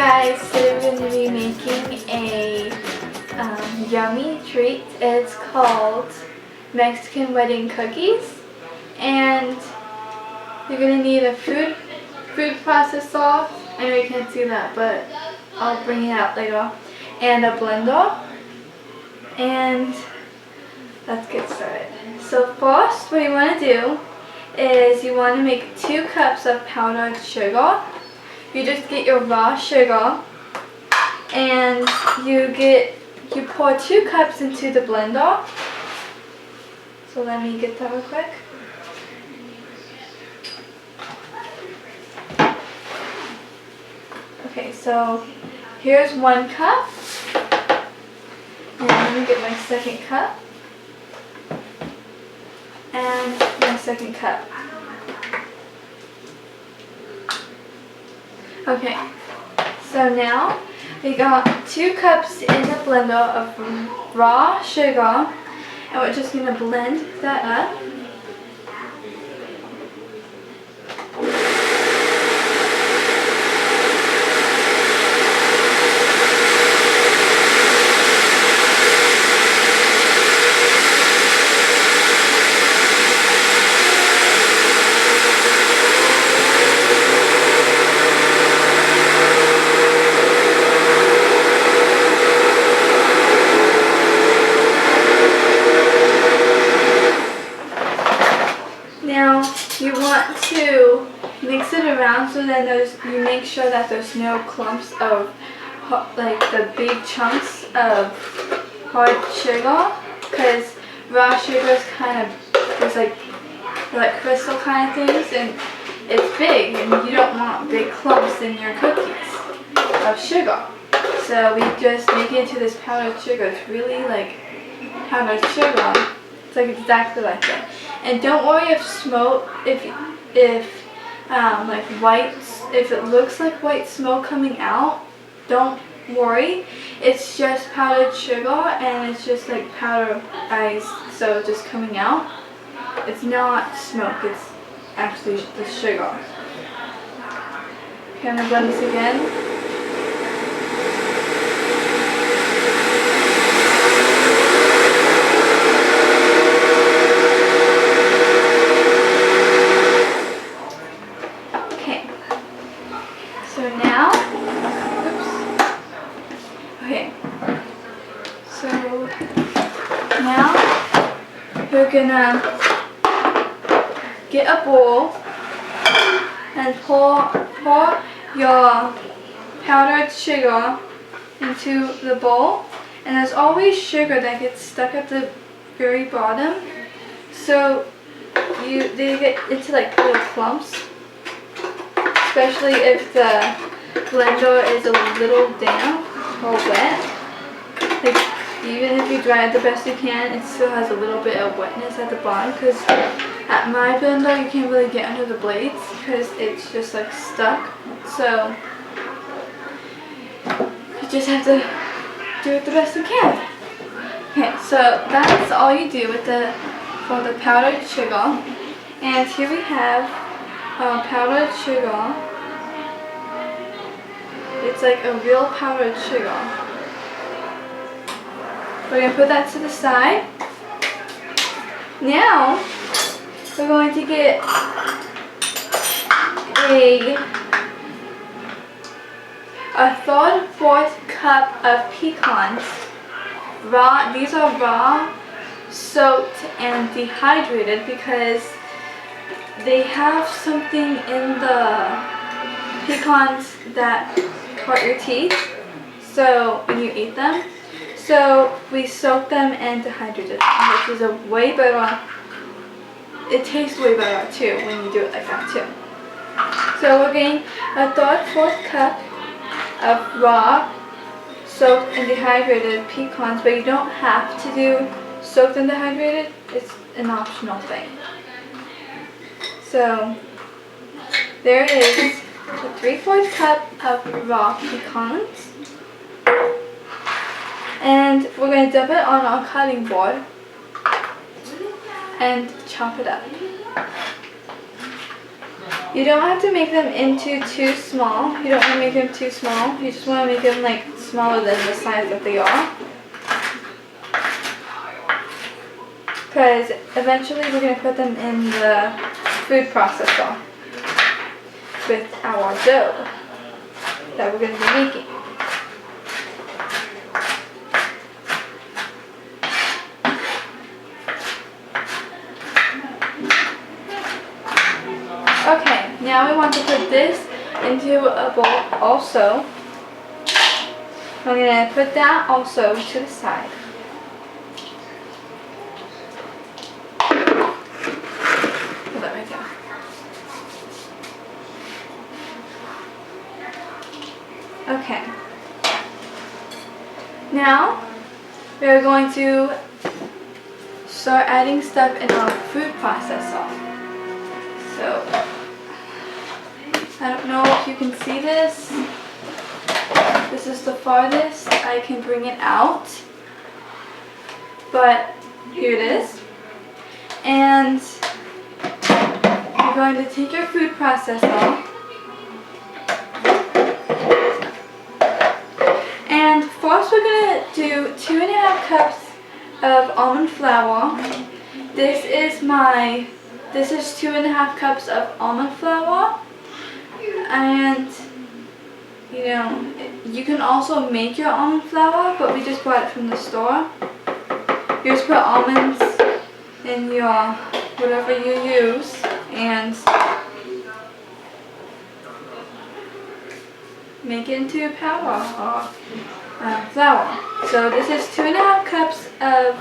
guys, today we're going to be making a yummy treat. It's called Mexican wedding cookies, and you're going to need a food processor sauce. I know you can't see that, but I'll bring it out later, and a blender, and let's get started. So first, what you want to do is you want to make 2 cups of powdered sugar. You just get your raw sugar and you pour 2 cups into the blender. So let me get that real quick. Okay, so here's 1 cup. And let me get my 2nd cup. And my 2nd cup. Okay, so now we got 2 cups in the blender of raw sugar, and we're just going to blend that up. Now you want to mix it around so that you make sure that there's no clumps of like the big chunks of hard sugar, because raw sugar is kind of there's like crystal kind of things, and it's big, and you don't want big clumps in your cookies of sugar. So we just make it into this powdered sugar. It's really like powdered sugar. It's like exactly like that. And don't worry if it looks like white smoke coming out, don't worry. It's just powdered sugar, and it's just like powder ice, so it's just coming out. It's not smoke, it's actually the sugar. Okay, I'm gonna blend this again. Now you're gonna get a bowl and pour your powdered sugar into the bowl, and there's always sugar that gets stuck at the very bottom, so they get into like little clumps, especially if the blender is a little damp or wet. Like, even if you dry it the best you can, it still has a little bit of wetness at the bottom, because at my blender you can't really get under the blades because it's just like stuck. So you just have to do it the best you can. Okay, so that's all you do for the powdered sugar. And here we have powdered sugar. It's like a real powdered sugar. We're going to put that to the side. Now, we're going to get a 1/4 cup of pecans. Raw. These are raw, soaked, and dehydrated because they have something in the pecans that hurt your teeth, so when you eat them. So we soak them and dehydrate it, which is a way better, it tastes way better too when you do it like that too. So we're getting a 1/4 cup of raw, soaked and dehydrated pecans, but you don't have to do soaked and dehydrated, it's an optional thing. So there is a 3/4 cup of raw pecans. And we're going to dump it on our cutting board and chop it up. You don't have to make them into too small. You don't want to make them too small. You just want to make them like smaller than the size that they are. Because eventually we're going to put them in the food processor with our dough that we're going to be making. Okay, now we want to put this into a bowl also. I'm going to put that also to the side. Put that right there. Okay. Now we're going to start adding stuff in our food processor. So I don't know if you can see this. This is the farthest I can bring it out. But here it is. And you're going to take your food processor and first we're going to do 2.5 cups of almond flour. This is 2.5 cups of almond flour. And you know, you can also make your almond flour, but we just bought it from the store. You just put almonds in your whatever you use and make it into powder or flour. So this is 2.5 cups of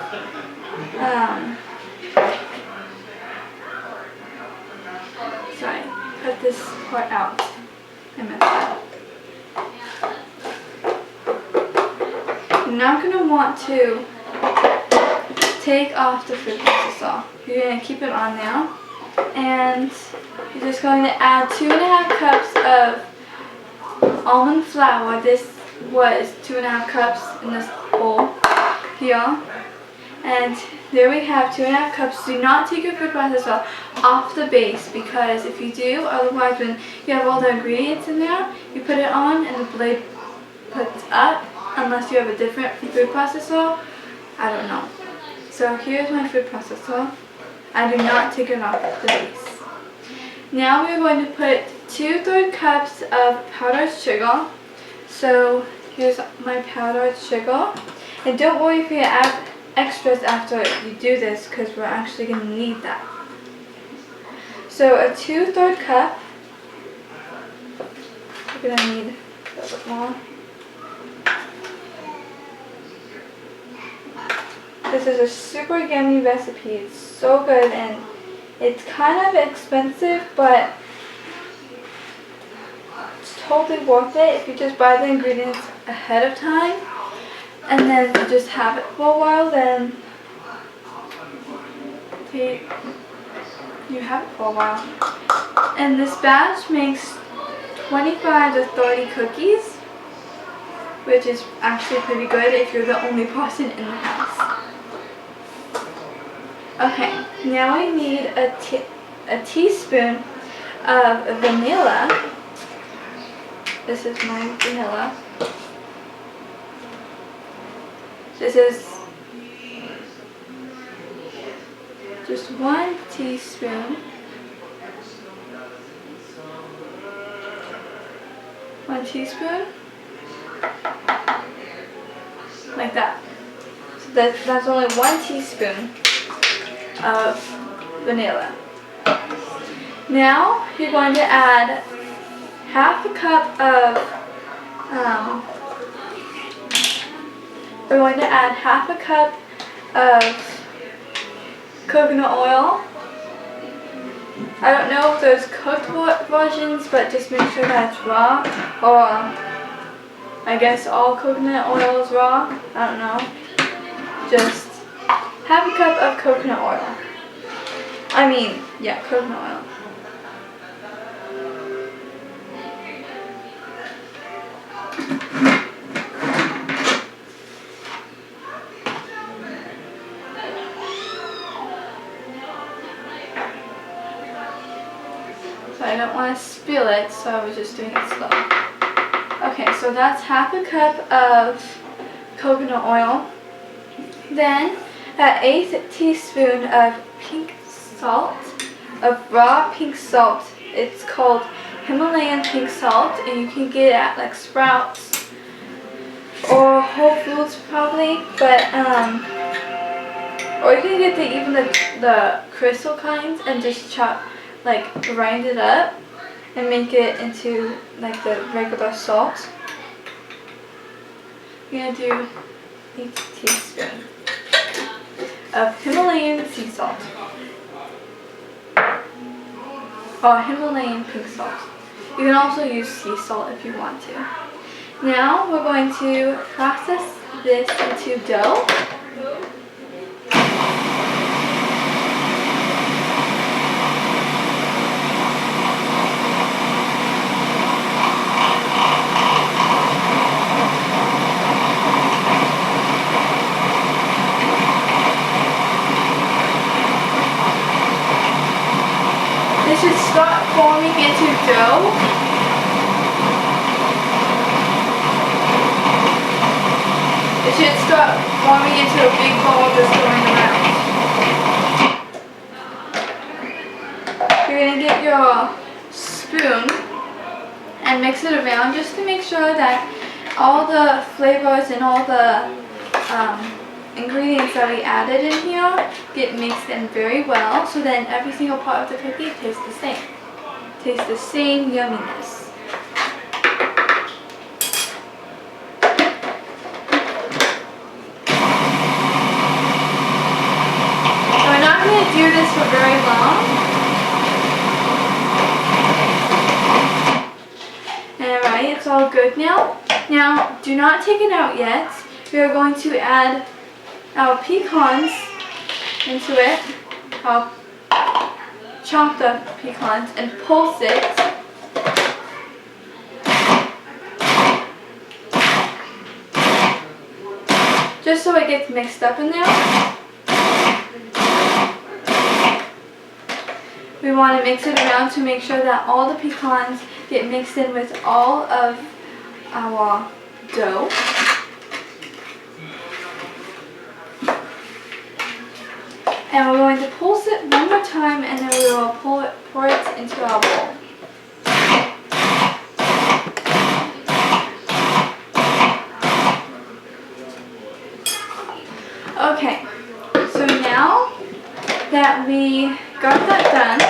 sorry, cut this part out. I messed up. You're not going to want to take off the food processor. You're going to keep it on now. And you're just going to add 2.5 cups of almond flour. This was 2.5 cups in this bowl here. And there we have 2.5 cups. Do not take your food processor off the base, because if you do, otherwise when you have all the ingredients in there, you put it on and the blade puts up, unless you have a different food processor. I don't know. So here's my food processor. I do not take it off the base. Now we're going to put 2/3 cups of powdered sugar. So here's my powdered sugar. And don't worry if you add extras after you do this, because we're actually going to need that. So a 2/3 cup. We're going to need a little bit more. This is a super yummy recipe. It's so good, and it's kind of expensive, but it's totally worth it if you just buy the ingredients ahead of time and then you just have it for a while. Then you have it for a while. And this batch makes 25 to 30 cookies, which is actually pretty good if you're the only person in the house. Okay, now we need a teaspoon of vanilla. This is my vanilla. This is just 1 teaspoon. 1 teaspoon. Like that. So that's only 1 teaspoon of vanilla. Now you're going to add half a cup of we're going to add half a cup of coconut oil. I don't know if there's cooked versions, but just make sure that it's raw, or I guess all coconut oil is raw. I don't know. Just half a cup of coconut oil. Coconut oil. but I don't want to spill it, so I was just doing it slow. Okay, so that's half a cup of coconut oil. Then an 1/8 teaspoon of pink salt, of raw pink salt. It's called Himalayan pink salt, and you can get it at like Sprouts or Whole Foods probably, but or you can get even the crystal kinds and just grind it up and make it into like the regular salt. You're gonna do 1 teaspoon of Himalayan sea salt. Or Himalayan pink salt. You can also use sea salt if you want to. Now we're going to process this into dough. It should start forming into dough. It should start forming into a big ball just going around. You're going to get your spoon and mix it around just to make sure that all the flavors and all the ingredients that we added in here get mixed in very well, so then every single part of the cookie tastes the same. Tastes the same yumminess. So we're not going to do this for very long. Alright, it's all good now. Now, do not take it out yet. We are going to add our pecans into it. I'll chop the pecans and pulse it. Just so it gets mixed up in there. We want to mix it around to make sure that all the pecans get mixed in with all of our dough. And we're going to pulse it one more time, and then we will pour it into our bowl. Okay, so now that we got that done,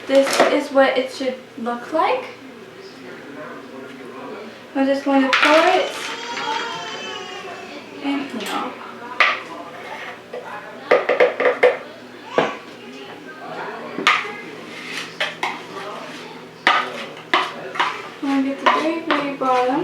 this is what it should look like. We're just going to pour it in here. I'm going to get the very, very bottom.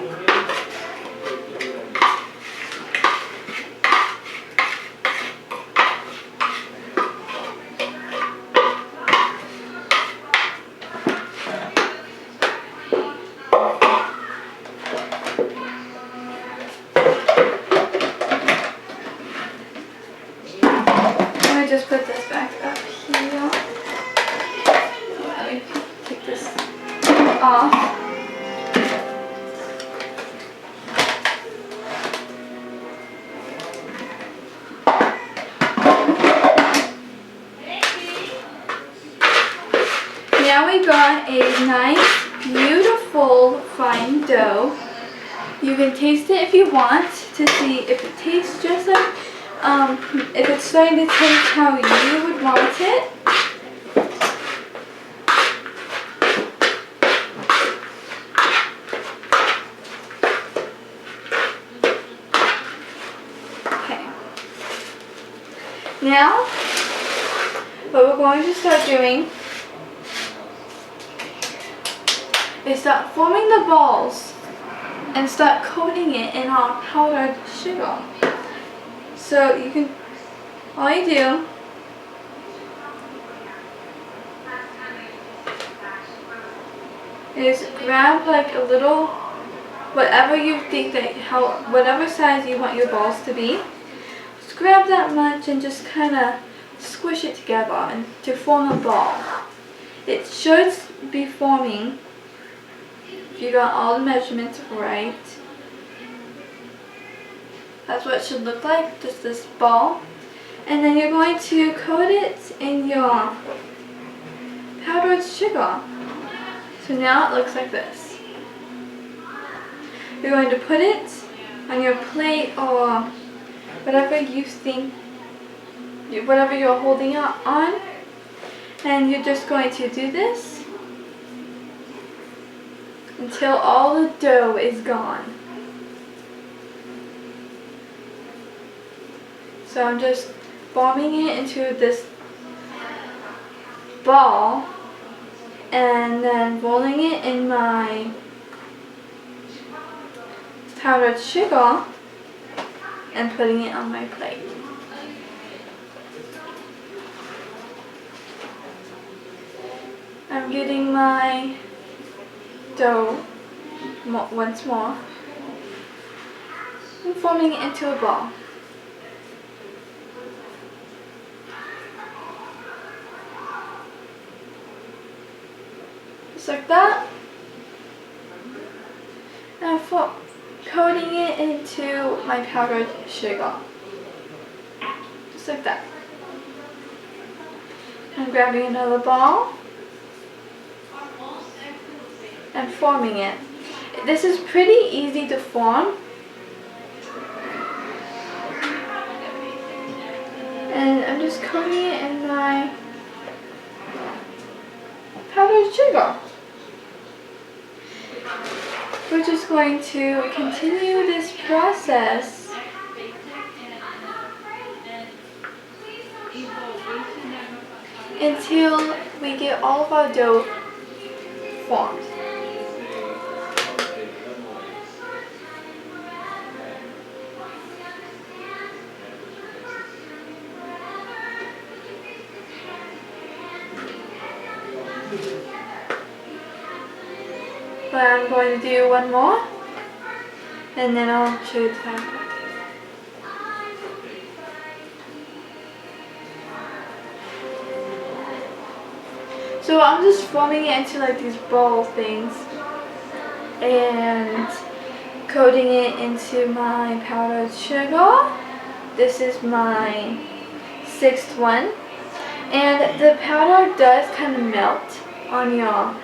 Just put this back up here. Let me take this off. Now we got a nice, beautiful, fine dough. You can taste it if you want to see if it tastes just like if it's starting to taste how you would want it. Okay. Now, what we're going to start doing is start forming the balls and start coating it in our powdered sugar. So you can, all you do is grab like a little, whatever you think that, whatever size you want your balls to be, just grab that much and just kind of squish it together and to form a ball. It should be forming, if you got all the measurements right, that's what it should look like, just this ball. And then you're going to coat it in your powdered sugar. So now it looks like this. You're going to put it on your plate or whatever you think, whatever you're holding it on. And you're just going to do this until all the dough is gone. So I'm just forming it into this ball and then rolling it in my powdered sugar and putting it on my plate. I'm getting my dough once more and forming it into a ball. Just like that. And I'm coating it into my powdered sugar. Just like that. I'm grabbing another ball and forming it. This is pretty easy to form. And I'm just coating it in my powdered sugar. We're just going to continue this process until we get all of our dough formed. But I'm going to do one more, and then I'll show you the final part. So I'm just forming it into like these ball things and coating it into my powdered sugar. This is my 6th one. And the powder does kind of melt on your,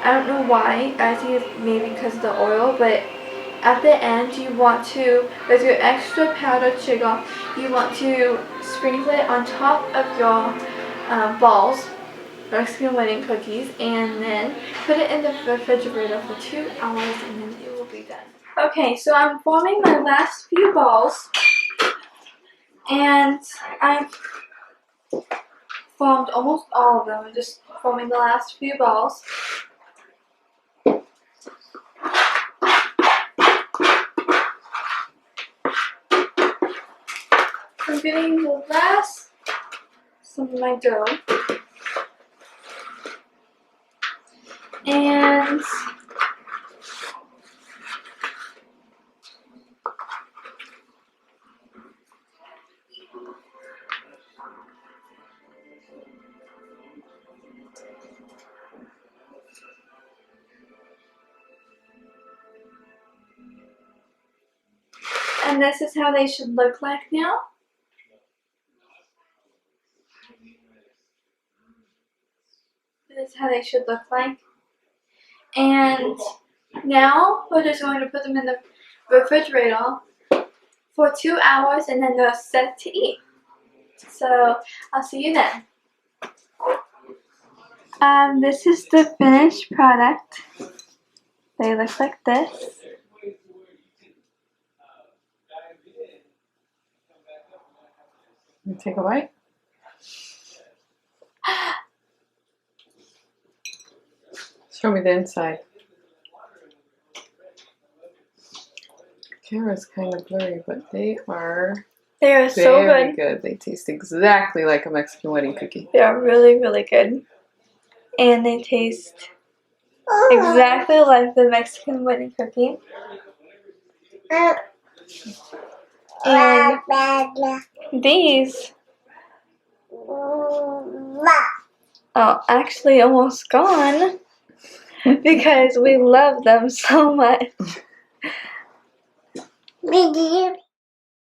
I don't know why, I think it's maybe because of the oil, but at the end you want to, with your extra powdered sugar, you want to sprinkle it on top of your balls, Mexican wedding cookies, and then put it in the refrigerator for 2 hours and then it will be done. Okay, so I'm forming my last few balls, and I've formed almost all of them. I'm just forming the last few balls. I'm getting the last some of my dough. And this is how they should look like now. This is how they should look like. And now we're just going to put them in the refrigerator for 2 hours and then they're set to eat. So I'll see you then. This is the finished product. They look like this. You take a bite. Show me the inside. Camera's kind of blurry, but they are So very good. good. They taste exactly like a Mexican wedding cookie. They are really, really good. And they taste exactly like the Mexican wedding cookie. And these are actually almost gone. because we love them so much. Me,